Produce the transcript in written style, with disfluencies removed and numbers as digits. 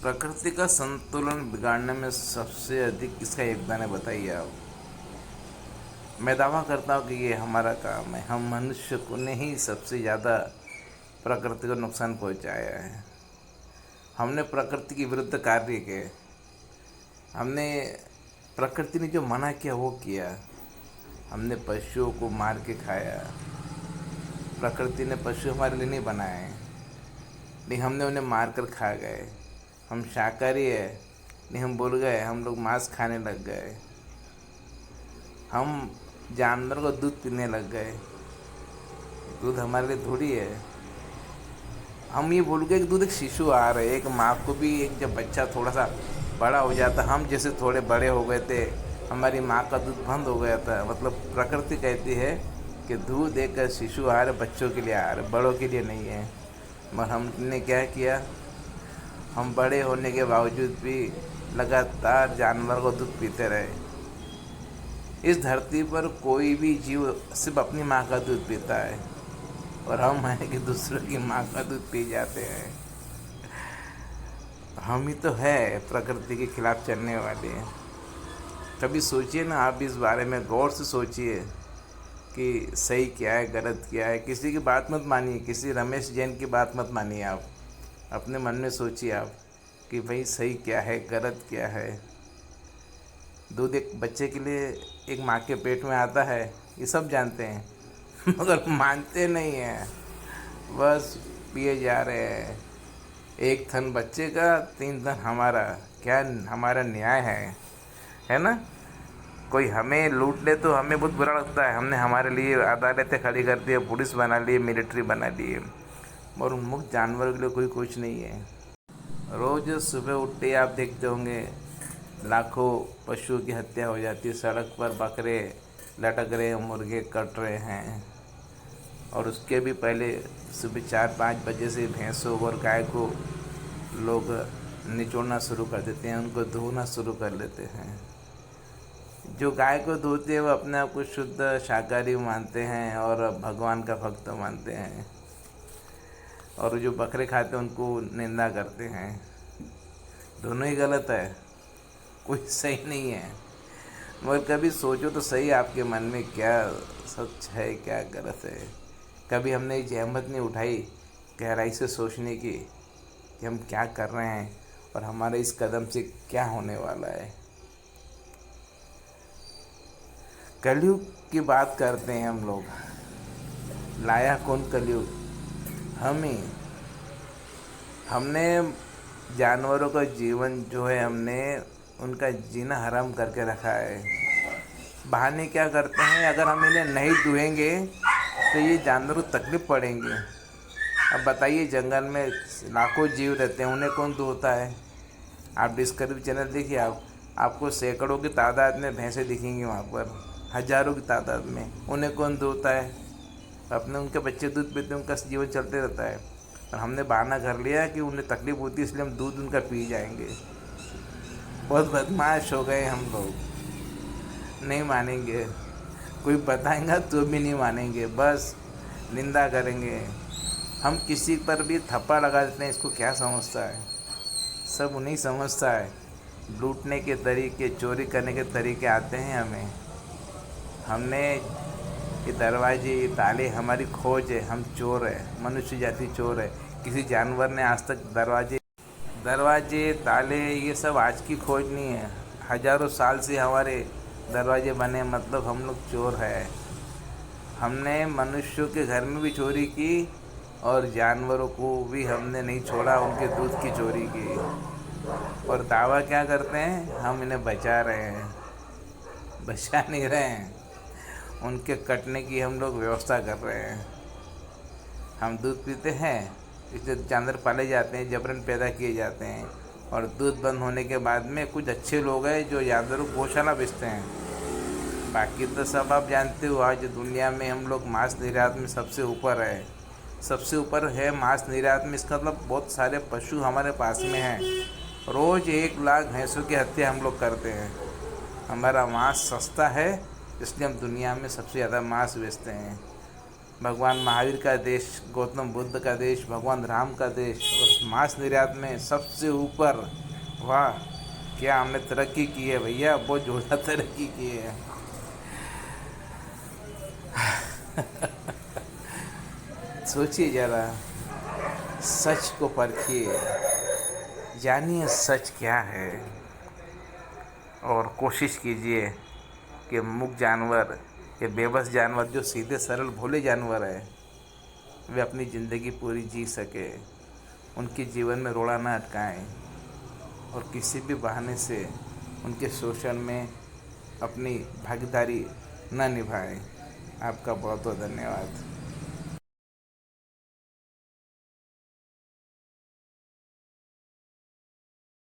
प्रकृति का संतुलन बिगाड़ने में सबसे अधिक किसका योगदान है, बताइए आप। मैं दावा करता हूँ कि ये हमारा काम है। हम मनुष्य को ने ही सबसे ज़्यादा प्रकृति को नुकसान पहुँचाया है। हमने प्रकृति के विरुद्ध कार्य किए। हमने प्रकृति ने जो मना किया वो किया। हमने पशुओं को मार के खाया। प्रकृति ने पशु हमारे लिए नहीं बनाए, नहीं हमने उन्हें मार कर खा गए। हम शाकाहारी है, नहीं हम भूल गए, हम लोग मांस खाने लग गए। हम जानवर को दूध पीने लग गए। दूध हमारे लिए थोड़ी है। हम ये भूल गए कि दूध एक शिशु आहार है। एक माँ को भी एक जब बच्चा थोड़ा सा बड़ा हो जाता, हम जैसे थोड़े बड़े हो गए थे, हमारी माँ का दूध बंद हो गया था। मतलब प्रकृति कहती है कि दूध एक शिशु आहार है, बच्चों के लिए आहार है, बड़ों के लिए नहीं है। मगर हमने क्या किया, हम बड़े होने के बावजूद भी लगातार जानवर को दूध पीते रहे। इस धरती पर कोई भी जीव सिर्फ अपनी माँ का दूध पीता है, और हम हैं कि दूसरों की माँ का दूध पी जाते हैं। हम ही तो है प्रकृति के खिलाफ चलने वाले। कभी सोचिए ना, आप इस बारे में गौर से सोचिए कि सही क्या है, गलत क्या है। किसी की बात मत मानिए, किसी रमेश जैन की बात मत मानिए। आप अपने मन में सोचिए आप कि भाई सही क्या है, गलत क्या है। दूध एक बच्चे के लिए एक माँ के पेट में आता है, ये सब जानते हैं मगर मानते नहीं हैं, बस पिए जा रहे हैं। एक थन बच्चे का, 3 थन हमारा। क्या हमारा न्याय है ना। कोई हमें लूट ले तो हमें बहुत बुरा लगता है। हमने हमारे लिए अदालतें खड़ी कर दी, पुलिस बना ली, मिलिट्री बना ली, और मुक्त जानवरों के लिए कोई कुछ नहीं है। रोज़ सुबह उठते आप देखते होंगे लाखों पशुओं की हत्या हो जाती है। सड़क पर बकरे लटक रहे हैं, मुर्गे कट रहे हैं। और उसके भी पहले सुबह 4-5 बजे से भैंसों और गाय को लोग निचोड़ना शुरू कर देते हैं, उनको धोना शुरू कर देते हैं। जो गाय को धोते हैं वो अपने आप को शुद्ध शाकाहारी मानते हैं और भगवान का भक्त मानते हैं, और जो बकरे खाते हैं उनको निंदा करते हैं। दोनों ही गलत है, कोई सही नहीं है। मगर कभी सोचो तो सही, आपके मन में क्या सच है, क्या गलत है। कभी हमने ये जहमत नहीं उठाई गहराई से सोचने की कि हम क्या कर रहे हैं और हमारे इस कदम से क्या होने वाला है। कलयुग की बात करते हैं हम लोग, लाया कौन कलयुग? हम ही। हमने जानवरों का जीवन जो है, हमने उनका जीना हराम करके रखा है। बहाने क्या करते हैं, अगर हम इन्हें नहीं दुहेंगे तो ये जानवर को तकलीफ़ पड़ेंगी। अब बताइए, जंगल में लाखों जीव रहते हैं, उन्हें कौन धोता है? आप डिस्कवरी चैनल देखिए, आपको सैकड़ों की तादाद में भैंसें दिखेंगी वहाँ पर, हज़ारों की तादाद में। उन्हें कौन धोता है? अपने उनके बच्चे दूध पीते हैं, उनका जीवन चलते रहता है। और हमने बहाना कर लिया कि उन्हें तकलीफ़ होती है इसलिए हम दूध उनका पी जाएंगे। बहुत बदमाश हो गए हम लोग, नहीं मानेंगे। कोई बताएगा तो भी नहीं मानेंगे, बस निंदा करेंगे। हम किसी पर भी थप्पड़ लगा देते हैं, इसको क्या समझता है? सब उन्हीं समझता है। लूटने के तरीके, चोरी करने के तरीके आते हैं हमें। हमने ये दरवाजे, ये ताले हमारी खोज है, हम चोर है, मनुष्य जाति चोर है। किसी जानवर ने आज तक दरवाजे ताले ये सब आज की खोज नहीं है। हज़ारों साल से हमारे दरवाजे बने, मतलब हम लोग चोर है। हमने मनुष्यों के घर में भी चोरी की और जानवरों को भी हमने नहीं छोड़ा, उनके दूध की चोरी की। और दावा क्या करते हैं, हम इन्हें बचा रहे हैं। बचा नहीं रहे हैं, उनके कटने की हम लोग व्यवस्था कर रहे हैं। हम दूध पीते हैं, इसलिए जानवर पाले जाते हैं, जबरन पैदा किए जाते हैं। और दूध बंद होने के बाद में कुछ अच्छे लोग हैं जो जानवरों को गौशाला बेचते हैं। बाकी तो सब आप जानते हो, आज दुनिया में हम लोग मांस निर्यात में सबसे ऊपर है। सबसे ऊपर है मांस निर्यात में, इसका मतलब बहुत सारे पशु हमारे पास में हैं। रोज़ 1 लाख भैंसों की हत्या हम लोग करते हैं। हमारा मांस सस्ता है, इसलिए हम दुनिया में सबसे ज़्यादा मांस बेचते हैं। भगवान महावीर का देश, गौतम बुद्ध का देश, भगवान राम का देश, और मांस निर्यात में सबसे ऊपर। वाह, क्या हमने तरक्की की है भैया, बहुत ज़्यादा तरक्की की है। सोचिए ज़रा, सच को परखिए, जानिए सच क्या है, और कोशिश कीजिए कि मूक जानवर, ये बेबस जानवर जो सीधे सरल भोले जानवर है, वे अपनी ज़िंदगी पूरी जी सके, उनके जीवन में रोड़ा ना अटकाएं, और किसी भी बहाने से उनके शोषण में अपनी भागीदारी न निभाएं। आपका बहुत बहुत धन्यवाद।